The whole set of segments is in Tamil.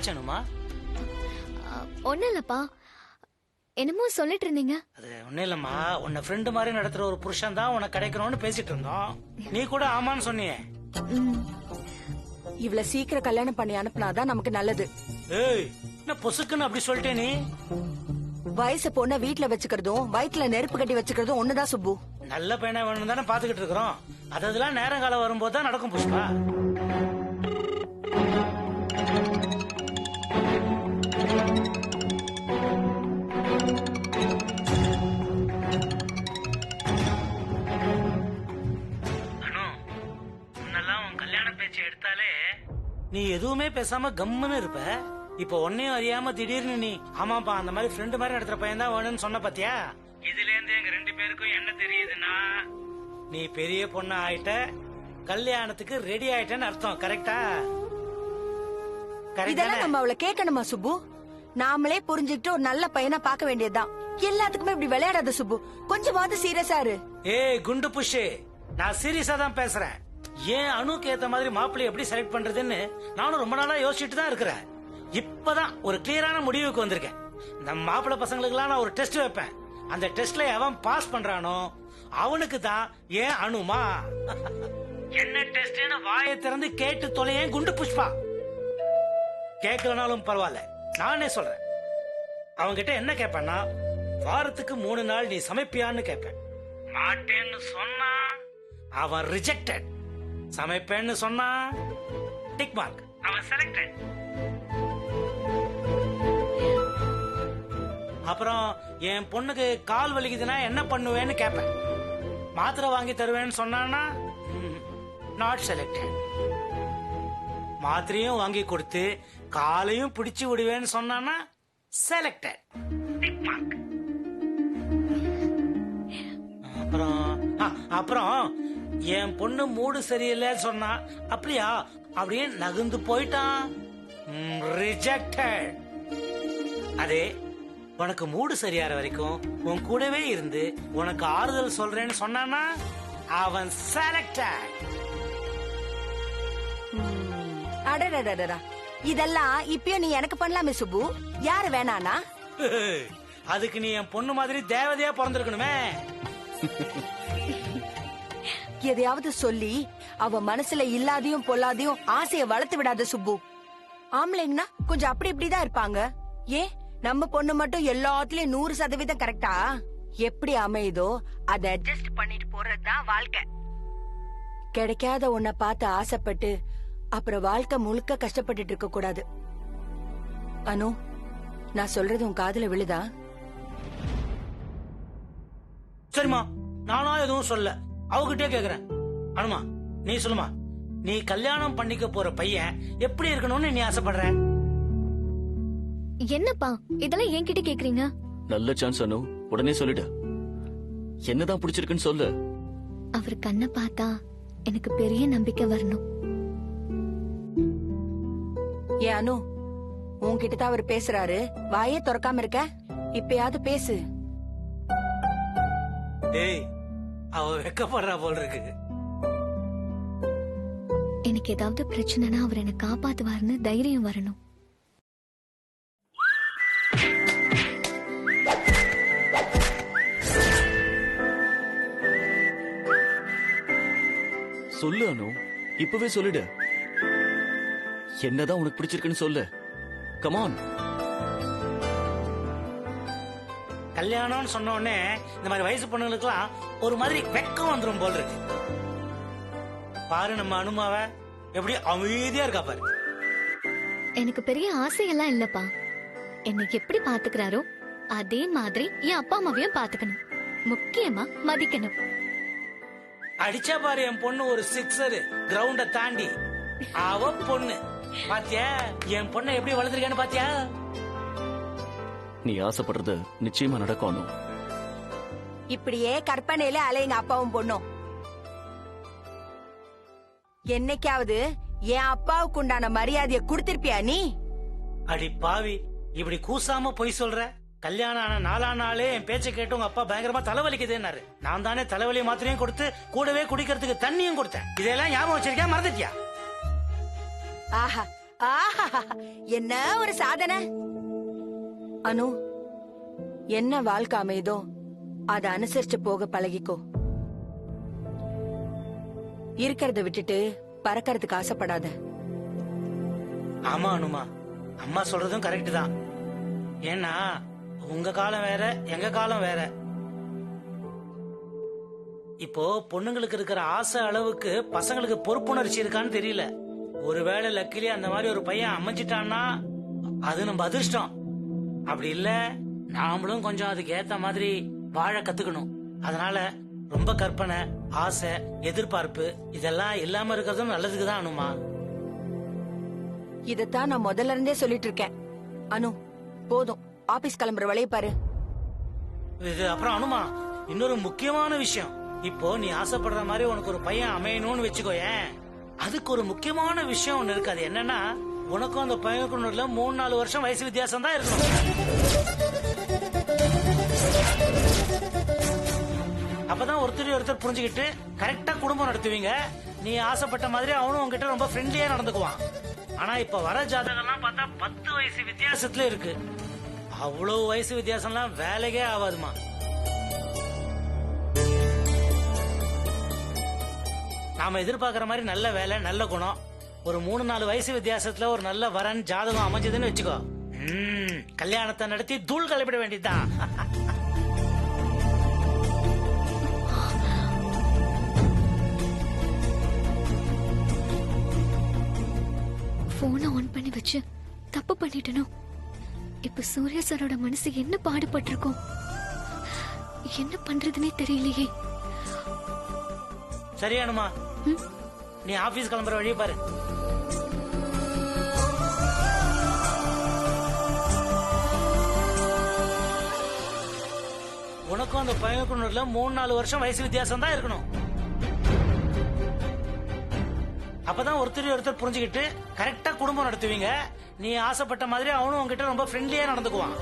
என்னாச்சனுமா? ஒன்னும் இல்லப்பா, என்னமோ சொல்லிட்டு இருந்தீங்க. அது ஒன்னும் இல்லம்மா, உன்னை ஃப்ரெண்டு மாதிரி நடத்துற ஒரு புருஷன் தான் உனக்கு கிடைக்கணும்னு பேசிட்டு இருந்தோம். நீ கூட ஆமான்னு சொன்னியே. இவ்வளவு சீக்கிரம் கல்யாணம் பண்ணி அனுப்புனாதான் நமக்கு நல்லது. ஏய், என்ன பொசுக்குன்னு அப்படி சொல்லிட்டே நீ? வயசு பொண்ண வீட்டுல வச்சுக்கிறதும் வயிற்றுல நெருப்பு கட்டி வச்சுக்கிறதும் ஒண்ணுதான் சுப்பு. நல்ல பையனா வேணும் தானே பாத்துக்கிட்டு இருக்கிறோம். அதெல்லாம் நேரங்காலம் வரும்போது தான் நடக்கும் புஷ்பா. நீ எதுவுமே பேசாம கம்முன்னு இருப்ப. இப்ப ஒன்னையும் அறியாம திடீர்னு நீ ஆமாப்பா அந்த மாதிரி ஃப்ரெண்டு மாதிரி நடத்துற பையன் தான் வேணும்னு சொன்ன பாத்தியா? இதுல இருந்து எங்க 2 பேருக்கும் என்ன தெரியுதுன்னா, நீ பெரிய பொண்ணு ஆயிட்ட, கல்யாணத்துக்கு ரெடி ஆயிட்டன்னு அர்த்தம். கரெக்டா? இதெல்லாம் நம்ம அவளை கேட்கணுமா சுப்பு? நாமளே புரிஞ்சுக்கிட்டு ஒரு நல்ல பையனா பார்க்க வேண்டியதுதான். எல்லாத்துக்குமே இப்படி விளையாடாத சுப்பு, கொஞ்சமாவது சீரியஸா இரு. ஏய் குண்டு புஷ், நான் சீரியஸா தான் பேசுறேன். ஏன் அணுக்கு ஏத்த மாதிரி மாப்பிள்ளை எப்படி செலக்ட் பண்றதுன்னு நானும் ரொம்ப நாளா யோசிச்சுட்டு தான் இருக்கிறேன். இப்பதான் ஒரு கிளியரான முடிவுக்கு வந்திருக்கேன். இந்த மாப்பிள்ளை பசங்களுக்கு எல்லாம் நான் ஒரு டெஸ்ட் வைப்பேன். அந்த டெஸ்ட்ல அவன் பாஸ் பண்றானோ அவனுக்கு தான் ஏன் அணுமா. என்ன டெஸ்ட்னு வாயை திறந்து கேட்டு தொலையேன் குண்டு புஷ்பா. கேட்கலனாலும் பரவாயில்ல, நானே சொல்றேன். அவன்கிட்ட என்ன கேட்பேன்னா, வாரத்துக்கு 3 நாள் நீ சமைப்பியான்னு கேட்பேன். மாட்டேன்னு சொன்னா அவன் ரிஜெக்டட். சமைப்பேன்னு சொன்னா டிக் மார்க், அவன் செலக்டட். அப்புறம் என் பொண்ணுக்கு கால் வலிக்குதுன்னா என்ன பண்ணுவேன்னு கேட்பேன். மாத்திரை வாங்கி தருவேன்னு சொன்னான்னா நாட் செலக்டட். மாத்திரையும் வாங்கி கொடுத்து காலையும் பிடிச்சு விடுவேன்னு சொன்னான்னா செலக்டட். Tick mark. அப்புறம் என் பொண்ணு மூடு சரியில்லை சொன்னா அப்படியா அப்படியே நகர்ந்து போயிட்டான், ரிஜெக்டட். அதே உனக்கு மூடு சரியாற வரைக்கும் உன் கூடவே இருந்து உனக்கு ஆறுதல் சொல்றேன்னு சொன்னானா அவன் செலக்டட். அடடடடா, இதெல்லாம் இப்பயும் நீ எனக்கு பண்ணலாமே சுப்பு. யாரு வேணானா? அதுக்கு நீ என் பொண்ணு மாதிரி தேவதையா பிறந்திருக்கணுமே. எதையாவது சொல்லி அவ மனசுல இல்லாதையும் பொல்லாதையும் ஆசைய வளர்த்து விடாத சுப்பு. ஆம்பளைங்கன்னா கொஞ்சம் அப்படி இப்படிதான் இருப்பாங்க. ஏன் நம்ம பொண்ணு மட்டும் எல்லாத்துலயும் 100% கரெக்டா? எப்படி அமையுதோ அதை அட்ஜஸ்ட் பண்ணிட்டு போறதுதான் வாழ்க்கை. கிடைக்காத உன்னை பார்த்து ஆசைப்பட்டு அப்புறம் வாழ்க்கை முழுக்க கஷ்டப்பட்டுட்டு இருக்க கூடாது. அனு, நான் சொல்றது உன் காதுல விழுதா? சரிமா, நானா எதுவும் சொல்ல, அவகிட்டே கேக்குறேன். அனுமா நீ சொல்லுமா, நீ கல்யாணம் பண்ணிக்க போற பையன் எப்படி இருக்கணும்னு நீ ஆசைப்படுற? என்னப்பா இதெல்லாம் என்கிட்ட கேக்குறீங்க? நல்ல சான்ஸ் அனு, உடனே சொல்லிடு. என்னதான் பிடிச்சிருக்குன்னு சொல்லு. அவர் கண்ணை பார்த்தா எனக்கு பெரிய நம்பிக்கை வரணும். ஏ அனு, உன்கிட்ட தான் அவர் பேசுறாரு, வாயே திறக்காம இருக்க. இப்பயாவது பேசு. ஏய், அவ வெக்கப்படுறா போல் இருக்கு. எனக்கு ஏதாவது பிரச்சனைனா அவர் என்ன காப்பாத்துவாருன்னு தைரியம் வரணும். சொல்லு அனு, இப்பவே சொல்லிடு. என்னதான் உனக்கு பிடிச்சிருக்குன்னு சொல்லு. Come on. கல்யாணம்னு சொன்ன உடனே இந்த மாதிரி வயசு பொண்ணுங்களுக்குலாம் ஒரு மாதிரி வெக்கம் வந்துரும் போல் இருக்கு. பாரு நம்ம அனுமாவ எப்படி அமைதியா இருக்கா பாரு. எனக்கு பெரிய ஆசையெல்லாம் இல்லப்பா. என்னை எப்படி பாத்துக்கிறாரோ அதே மாதிரி என் அப்பா அம்மாவையும் பாத்துக்கணும். முக்கியமா மதிக்கணும். அடிச்சா பாரு என் பொண்ணு ஒரு 6 கிரவுண்ட தாண்டி. அவ பொண்ணு பாத்தியா, என் பொண்ணை எப்படி வளர்ந்துருக்கான்னு பாத்தியா? நீ ஆசைப்படுறது நிச்சயமா நடக்கணும். இப்படியே கற்பனையில அலையுங்க அப்பாவும் பொண்ணும். என்னைக்காவது என் அப்பாவுக்கு உண்டான மரியாதையை கொடுத்திருப்பியா நீ? அடி பாவி, இப்படி கூசாம பொய் சொல்ற. கல்யாணம் ஆன 4ஆம் நாளே என் பேச்சை கேட்டு உங்க அப்பா பயங்கரமா தலைவலிக்குதுன்னாரு. நான் தானே தலைவலி மாத்திரையும் கொடுத்து கூடவே குடிக்கிறதுக்கு தண்ணியும் கொடுத்தேன். இதெல்லாம் ஞாபகம் வச்சிருக்கியா, மறந்துட்டியா? ஆஹா, ஆஹா, என்ன ஒரு சாதனை. அனு, என்ன வாழ்க்கை அமையுதோ அத அனுசரிச்சு போக பழகிக்கோ. இருக்கிறத விட்டுட்டு பறக்கறதுக்கு ஆசைப்படாத. ஆமா அனுமா, அம்மா சொல்றதும் கரெக்ட் தான். ஏன்னா உங்க காலம் வேற, எங்க காலம் வேற. இப்போ பொண்ணுங்களுக்கு இருக்கிற ஆசை அளவுக்கு பசங்களுக்கு பொறுப்புணர்ச்சி இருக்கான்னு தெரியல. ஒருவேளை லக்கிலி அந்த மாதிரி ஒரு பையன் அமைஞ்சிட்டான்னா அது நம்ம அதிர்ஷ்டம். அப்படி இல்ல, நாமளும் கொஞ்சம் அதுக்கு ஏத்த மாதிரி வாழ கத்துக்கணும். அதனால ரொம்ப கற்பனை, ஆசை, எதிர்பார்ப்பு இதெல்லாம் இல்லாம இருக்கிறதும் நல்லதுக்கு தான் அனுமா. இதத்தான் நான் முதல்ல இருந்தே சொல்லிட்டு இருக்கேன். அனு, போதும், ஆபீஸ் கிளம்புற வழியை பாரு. இது அப்புறம் அனுமா, இன்னொரு முக்கியமான விஷயம். இப்போ நீ ஆசைப்படுற மாதிரி உனக்கு ஒரு பையன் அமையணும்னு வச்சுக்கோயேன், அதுக்கு ஒரு முக்கியமான விஷயம் ஒண்ணு இருக்கு. அது என்னன்னா, உனக்கும் அந்த பையனுக்கும் 3-4 வருஷம் வயசு வித்தியாசம் தான் இருக்கணும். அப்பதான் ஒருத்தர் புரிஞ்சுக்கிட்டு கரெக்டா குடும்பம் நடத்துவீங்க. நீ ஆசைப்பட்ட மாதிரி அவனும் உங்ககிட்ட ரொம்ப ஃப்ரெண்ட்லியா நடந்துக்குவான். ஆனா இப்ப வர ஜாதகம்லாம் பார்த்தா 10 வயசு வித்தியாசத்துல இருக்கு. அவ்வளவு வயசு வித்தியாசம்லாம் வேலைக்கே ஆகாதுமா. நாம எதிர்பார்க்கிற மாதிரி நல்ல வேலை, நல்ல குணம், ஒரு 3-4 வயசு வித்தியாசத்துல ஒரு நல்ல வரன் ஜாதகம் அமைஞ்சதுன்னு வச்சுக்கோ, கல்யாணத்தை நடத்தி தூள் கலப்பிட வேண்டியதுதான். போனை ஆன் பண்ணி வச்சு தப்பு பண்ணிட்டனும். இப்ப சூர்யா சாரோட மனசு என்ன பாடுபட்டிருக்கும், என்ன பண்றதுன்னே தெரியலையே. சரியானுமா, நீ ஆபீஸ் கிளம்புற வழியை பாரு. உனக்கும் அந்த பையனுக்கும் 3-4 வருஷம் வயசு வித்தியாசம் தான் இருக்கணும். அப்பதான் ஒருத்தர் புரிஞ்சுக்கிட்டு கரெக்டா குடும்பம் நடத்துவீங்க. நீ ஆசைப்பட்ட மாதிரி அவனும் உங்ககிட்ட ரொம்ப ஃப்ரெண்ட்லியா நடந்துக்குவான்.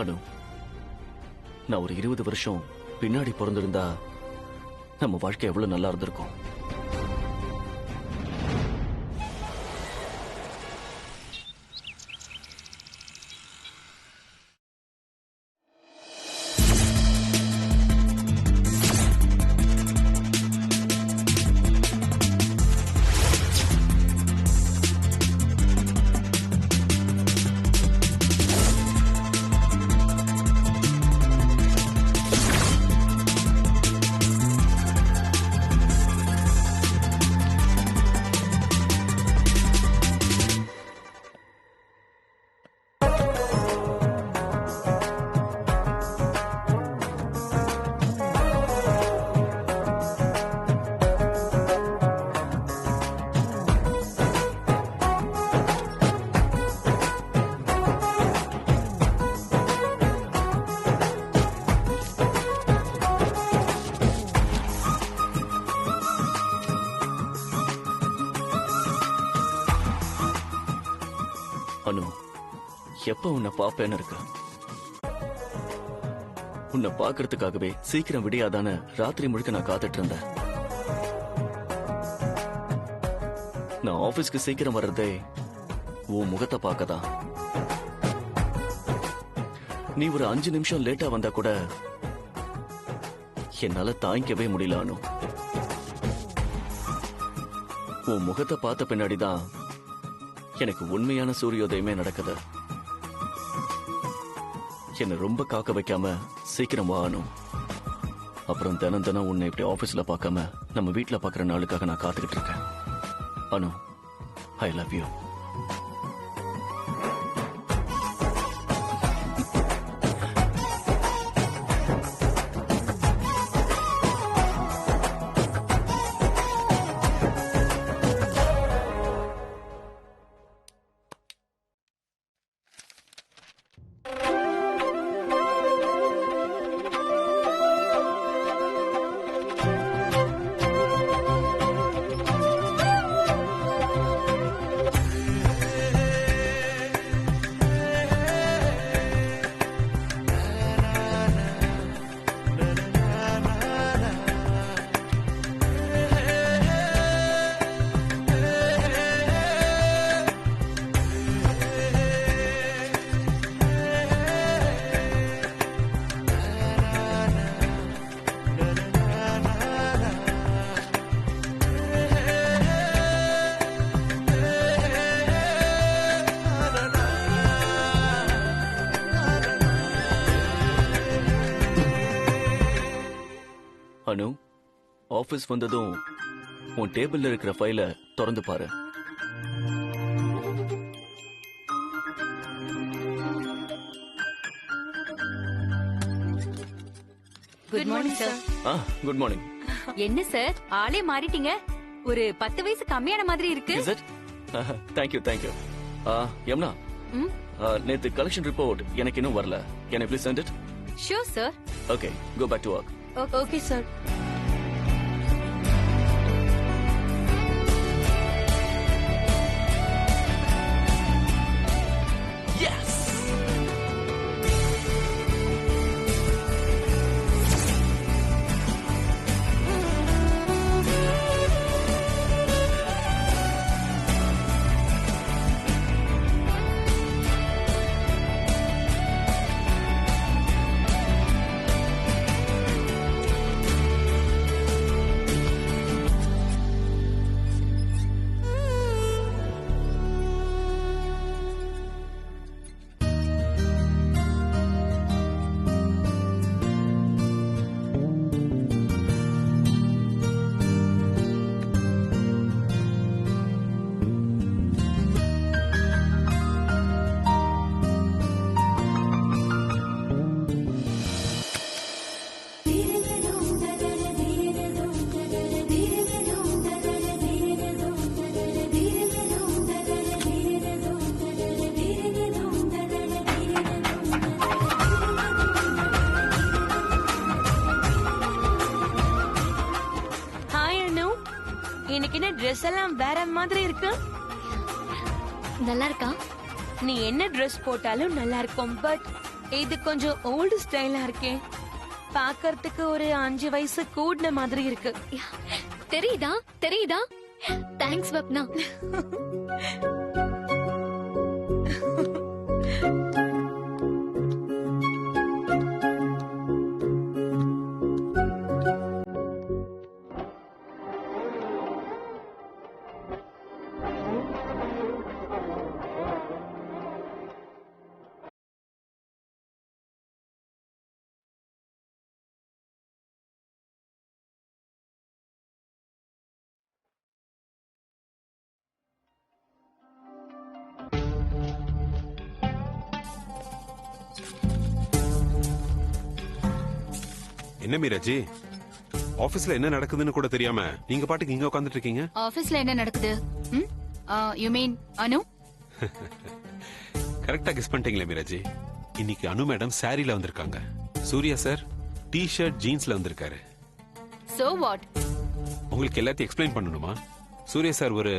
அனு, நான் ஒரு 20 வருஷம் பின்னாடி பிறந்திருந்தா நம்ம வாழ்க்கை எவ்வளவு நல்லா இருந்திருக்கும். அனு, எப்ப உன்னை பாப்பேன்னு இருக்கு. உன்னை பாக்குறதுக்காகவே சீக்கிரம் விடியாதான ராத்திரி முழுக்க நான் காத்துட்டு இருந்தேன். நான் ஆபீஸ்க்கு சீக்கிரம் வர்றதே உன் முகத்தை பார்க்கதான். நீ ஒரு 5 நிமிஷம் லேட்டா வந்தா கூட என்னால தாங்கிக்கவே முடியல அனு. உன் முகத்தை பார்த்த பின்னாடிதான் எனக்கு உண்மையான சூரியோதயமே நடக்குது. என்ன ரொம்ப காக்க வைக்காம சீக்கிரம் வாணும். அப்புறம் தினம் தினம் உன்னை இப்படி ஆபீஸ்ல பார்க்காம நம்ம வீட்டுல பாக்குற நாளுக்காக நான் காத்துக்கிட்டு இருக்கேன். Anu, I love you. Anu, office வந்ததும் உன் டேபிள்ல இருக்கிற ஃபைல திறந்து பாரு. Good morning sir. Good morning. என்ன சார் ஆளே மாறிட்டீங்க? ஒரு 10 வயசு கம்மியான மாதிரி இருக்கு. Is it? Thank you thank you. Yamuna, நேத்து கலெக்ஷன் ரிப்போர்ட் எனக்கு இன்னும் வரல. Can I please send it? Sure sir. Okay, go back to work. Okay sir. இன்னைக்கு என்ன Dress எல்லாம் வேற மாதிரி இருக்கு. நல்லா இருக்கா? நீ என்ன Dress போட்டாலும் நல்லா இருக்கும். பட் இது கொஞ்சம் ஓல்டு ஸ்டைலா இருக்கே. பாக்கறதுக்கு ஒரு 5 வயசு கூடுன மாதிரி இருக்கு. தெரியுதா தெரியுதா? தேங்க்ஸ் வப்னா. என்ன மீராஜி, ஆபீஸ்ல என்ன நடக்குதுன்னு கூட தெரியாம நீங்க பாட்டுக்கு இங்க உட்கார்ந்துட்டு இருக்கீங்க? ஆபீஸ்ல என்ன நடக்குது? யூ மீன் அனு? கரெக்டா கெஸ் பண்ணிட்டீங்களே மீராஜி. இன்னைக்கு அனு மேடம் சாரில வந்திருக்காங்க. சூர்யா சார் டி-ஷர்ட் ஜீன்ஸ்ல வந்திருக்காரு. So what? உங்களுக்கு எல்லாத்தையும் எக்ஸ்பிளைன் பண்ணணுமா? சூர்யா சார் ஒரு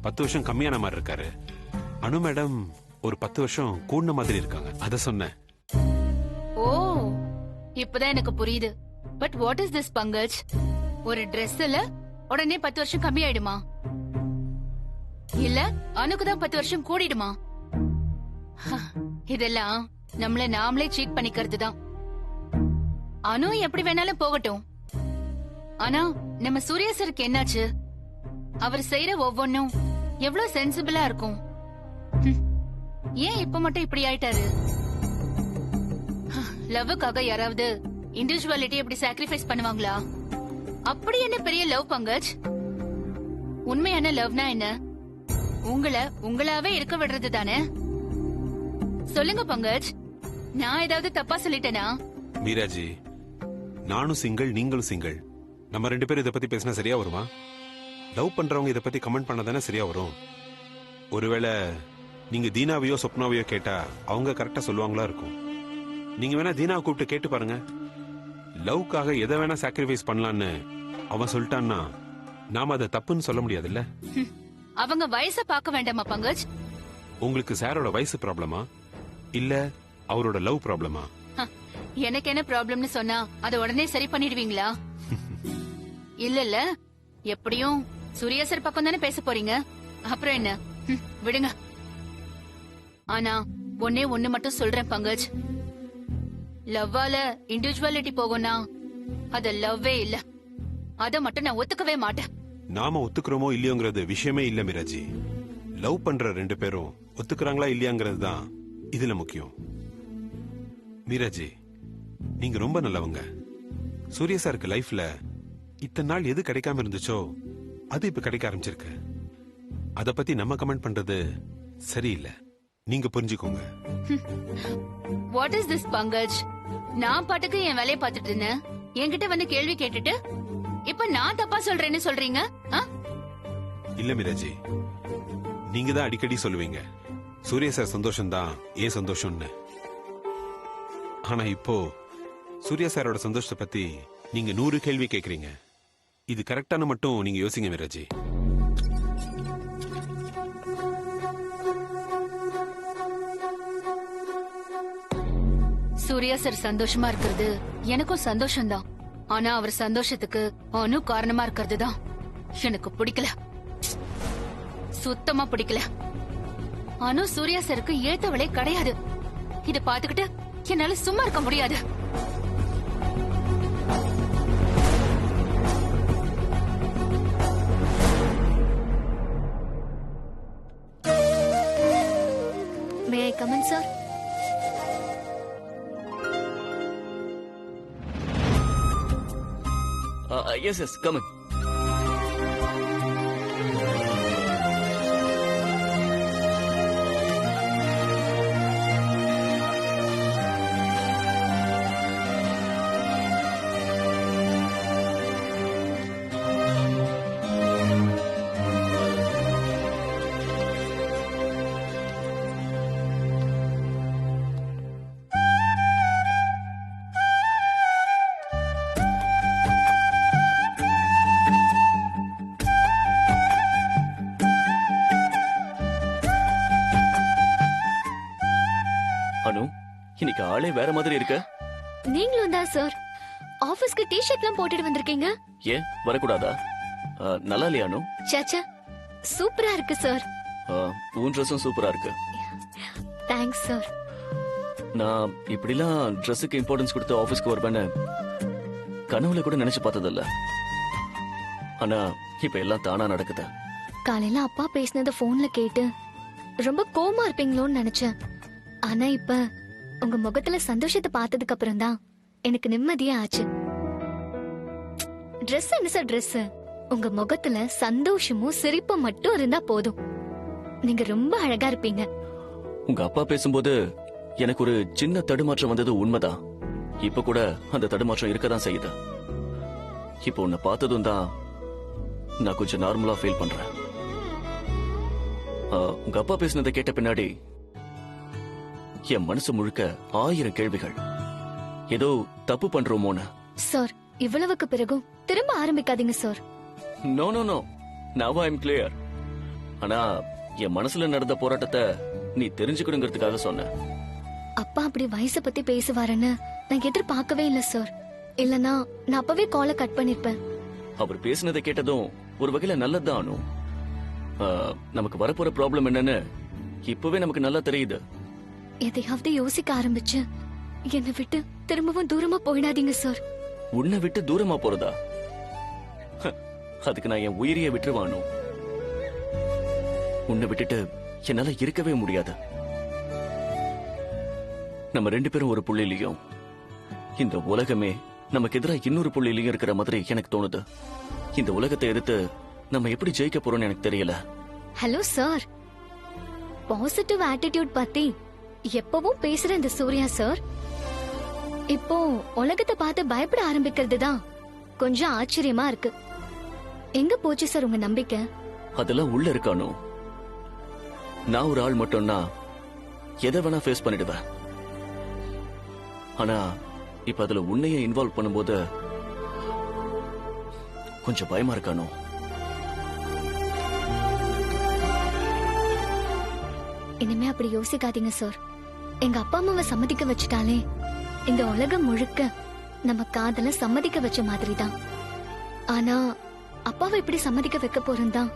10 வருஷம் கம்மியான மாதிரி இருக்காரு. அனு மேடம் ஒரு 10 வருஷம் கூடுன மாதிரி இருக்காங்க. அத சொன்னேன். ஓ, இப்பதான் எனக்கு புரியுது. But what is this Pankaj? ஒரு Dressல உடனே 10 வருஷம் கம்மி ஆயிடுமா? இல்ல அனுக்கு தான் 10 வருஷம் கூடிடுமா? இதெல்லாம் நம்மள நாமளே சீட் பண்ணிக்கிறது தான். அனு எப்படி வேணாலும் போகட்டும். ஆனா நம்ம சூர்யா சாருக்கு என்னாச்சு? அவர் செய்யற ஒவ்வொன்னும் எவ்வளவு சென்சிபிளா இருக்கும். ஏன் இப்ப மட்டும் இப்படி ஆயிட்டாரு? லவ்வுக்காக யாராவது இண்டிவிஜுவாலிட்டி எப்படி சாக்ரிஃபைஸ் பண்ணுவாங்களா? அப்படி என்ன பெரிய லவ் பங்கஜ்? உண்மையான லவ்னா என்ன? உங்களாவே இருக்க விடுறது தானே? சொல்லுங்க பங்கஜ், நான் ஏதாவது தப்பா சொல்லிட்டேனா? மீராஜி, நானும் சிங்கிள், நீங்களும் சிங்கிள். நம்ம 2 பேரும் இத பத்தி பேசினா சரியா வருமா? லவ் பண்றவங்க இத பத்தி கமெண்ட் பண்ணதானே சரியா வரும். ஒருவேளை நீங்க தீனாவையோ சொப்னாவையோ கேட்டா அவங்க கரெக்டா சொல்லுவாங்களா இருக்கும். நீங்க வேணா தீனாவை கூப்பிட்டு கேட்டு பாருங்க. லவ்க்காக எதை வேணா சாக்ரிஃபைஸ் பண்ணலான்னு அவன் சொல்லிட்டான்னா நாம அதை தப்புன்னு சொல்ல முடியாதுல்ல. அவங்க வயசை பார்க்க வேண்டாமா பங்கஜ்? உங்களுக்கு சாரோட வயசு ப்ராப்ளமா இல்ல அவரோட லவ் ப்ராப்ளமா? எனக்கு என்ன ப்ராப்ளம்னு சொன்னா அதை உடனே சரி பண்ணிடுவீங்களா? இல்ல எப்படியும் சூர்யா சார் பக்கம் தானே பேச போறீங்க. அப்புறம் என்ன, விடுங்க. ஆனா ஒண்ணு மட்டும் சொல்றேன் பங்கஜ், லவ்வால இண்டிவிஜுவாலிட்டி போகும்னா அது லவ்வே இல்ல. அத மட்டும் நான் ஒத்துக்கவே மாட்டேன். நாம ஒத்துக்கிறோமோ இல்லையோங்கிறது விஷயமே இல்ல மீராஜி. லவ் பண்ற 2 பேரும் ஒத்துக்கிறாங்களா இல்லையாங்கிறது தான் இதுல முக்கியம். மீராஜி, நீங்க ரொம்ப நல்லவங்க. சூர்யா சாருக்கு லைஃப்ல இத்தனை நாள் எது கிடைக்காம இருந்துச்சோ அது இப்ப கிடைக்க ஆரம்பிச்சிருக்கு. அத பத்தி நம்ம கமெண்ட் பண்றது சரியில்லை. நீங்க புரிஞ்சுக்கோங்க. What is this Pankaj? நான் பாட்டுக்கு என் வேலையை பார்த்துட்டு இருந்தேன். என்கிட்ட வந்து கேள்வி கேட்டுட்டு இப்ப நான் தப்பா சொல்றேன்னு சொல்றீங்க? இல்ல மீராஜி, நீங்க தான் அடிக்கடி சொல்லுவீங்க சூர்யா சார் சந்தோஷம் தான் ஏன் சந்தோஷம்னு. ஆனா இப்போ சூர்யா சாரோட சந்தோஷத்தை பத்தி நீங்க 100 கேள்வி கேக்குறீங்க. இது கரெக்டான மட்டும் நீங்க யோசிங்க மீராஜி. சூர்யா சார் சந்தோஷமா இருக்கிறது எனக்கும் சந்தோஷம்தான். ஆனா அவர் சந்தோஷத்துக்கு அனு காரணமா இருக்கிறது தான் எனக்கு பிடிக்கல. சுத்தமா பிடிக்கல. அனு சூர்யா சாருக்கு ஏத்தவளே கிடையாது. இத பாத்துக்கிட்டு என்னால சும்மா இருக்க முடியாது. May I come in sir? Yes come in. Anu, இன்னைக்கு ஆளே வேற மாதிரி இருக்க. நீங்களும் தான் சார். ஆபீஸ்க்கு டி ஷர்ட்லாம் போட்டுட்டு வந்திருக்கீங்க. ஏன் வரக்கூடாதா? நல்லா இல்லையா அனு? சாச்சா, சூப்பரா இருக்கு சார். உன் ட்ரெஸ்ஸும் சூப்பரா இருக்கு. Thanks sir. நான் இப்படிலாம் ட்ரெஸ்ஸுக்கு இம்பார்ட்டன்ஸ் கொடுத்து ஆபீஸ்க்கு வருவேன்னு கனவுல கூட நினைச்சு பார்த்ததில்ல. ஆனா இப்ப எல்லாம் தானா நடக்குது. காலையில அப்பா பேசினத போன்ல கேட்டு ரொம்ப கோவமா இருப்பீங்களோன்னு நினைச்சேன். ஆனா இப்ப உங்க முகத்துல சந்தோஷத்தை பார்த்ததுக்கு அப்புறம் தான் எனக்கு நிம்மதியா ஆச்சு. Dress என்ன சார் Dress? உங்க முகத்துல சந்தோஷமும் சிரிப்பும் மட்டும் இருந்தா போதும். நீங்க ரொம்ப அழகா இருப்பீங்க. உங்க அப்பா பேசும்போது எனக்கு ஒரு சின்ன தடுமாற்றம் வந்தது உண்மைதான். இப்ப கூட அந்த தடுமாற்றம் இருக்கதான் செய்யுது. இப்போ உன்னை பார்த்ததும் தான் நான் கொஞ்சம் நார்மலா ஃபீல் பண்றேன். உங்க அப்பா பேசினதை கேட்ட பின்னாடி என் மனசு முழுக்க 1000 கேள்விகள். ஏதோ தப்பு பண்றோமோன்னு. சார், இவ்வளவுக்கு பிறகும் திரும்ப ஆரம்பிக்காதீங்க sir. No no no, now I am clear. ஆனா என் மனசுல நடந்த போராட்டத்தை நீ தெரிஞ்சுக்கணுங்கிறதுக்காக சொன்ன. அப்பா அப்படி வயசை பத்தி பேசுவாருன்னு நான் எதிர்பார்க்கவே இல்ல சார். இல்லனா நான் அப்பவே காலை கட் பண்ணிருப்பேன். அவர் பேசினதை கேட்டதும் ஒரு வகையில நல்லதுதான் அனு. நமக்கு வரப்போற ப்ராப்ளம் என்னன்னு இப்பவே நமக்கு நல்லா தெரியுது. எதையாவது யோசிக்க ஆரம்பிச்சு என்னை விட்டு திரும்பவும் தூரமா போயிடாதீங்க சார். உன்னை விட்டு தூரமா போறதா? அதுக்கு நான் என் உயிரையே விட்டுருவானோ. உன்னை விட்டுட்டு என்னால இருக்கவே முடியாது. நம்ம 2 பேரும் ஒரு புள்ளிலையும், இந்த உலகமே நமக்கு எதிராக இன்னொரு புள்ளிலையும் இருக்கிற மாதிரி எனக்கு தோணுது. இந்த உலகத்தை எதிர்த்து நம்ம எப்படி ஜெயிக்க போறோம்னு எனக்கு தெரியல. ஹலோ சார், பாசிட்டிவ் ஆட்டிடியூட் பத்தி எப்பவும் பேசுற இந்த சூர்யா சார் இப்போ உலகத்தை பார்த்து பயப்பட ஆரம்பிக்கிறது தான் கொஞ்சம் ஆச்சரியமா இருக்கு. எங்க போச்சு சார் உங்க நம்பிக்கை? அதெல்லாம் உள்ள இருக்கானோ. நான் ஒரு ஆள் மட்டும்னா எதை வேணா ஃபேஸ் பண்ணிடுவேன். ஆனா இப்ப அதுல உன்னையே இன்வால்வ் பண்ணும்போது கொஞ்சம் பயமா இருக்கானோ. இனிமே அப்படி யோசிக்காதீங்க சார். எங்க அப்பா அம்மாவை சம்மதிக்க வச்சுட்டாலே இந்த உலகம் முழுக்க நம்ம காதல சம்மதிக்க வச்ச மாதிரி தான். ஆனா அப்பாவை இப்படி சம்மதிக்க வைக்க போறேன் தான்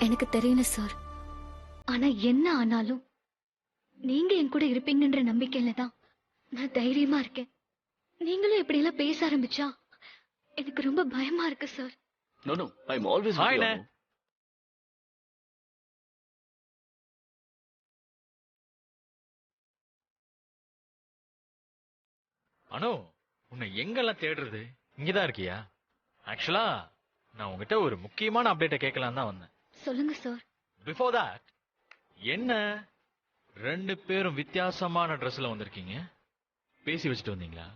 எனக்கு தெரியல சார். ஆனா என்ன ஆனாலும் நீங்க என் கூட இருப்பீங்கன்ற நம்பிக்கையில தான் நான் தைரியமா இருக்கேன். நீங்களும் இப்படி எல்லாம் பேச ஆரம்பிச்சா எனக்கு ரொம்ப பயமா இருக்கு sir. No no, I'm always with you, Anu. அனு, உன்னை எங்கெல்லாம் தேடுறது? இங்கதான் இருக்கியா? ஆக்சுவலா நான் உங்ககிட்ட ஒரு முக்கியமான அப்டேட்டை கேட்கலாம் தான் வந்தேன். சொல்லுங்க சார். பிஃபோர் தட், என்ன 2 பேரும் வித்தியாசமான ட்ரெஸ்ல வந்திருக்கீங்க? பேசி வச்சுட்டு வந்தீங்களா?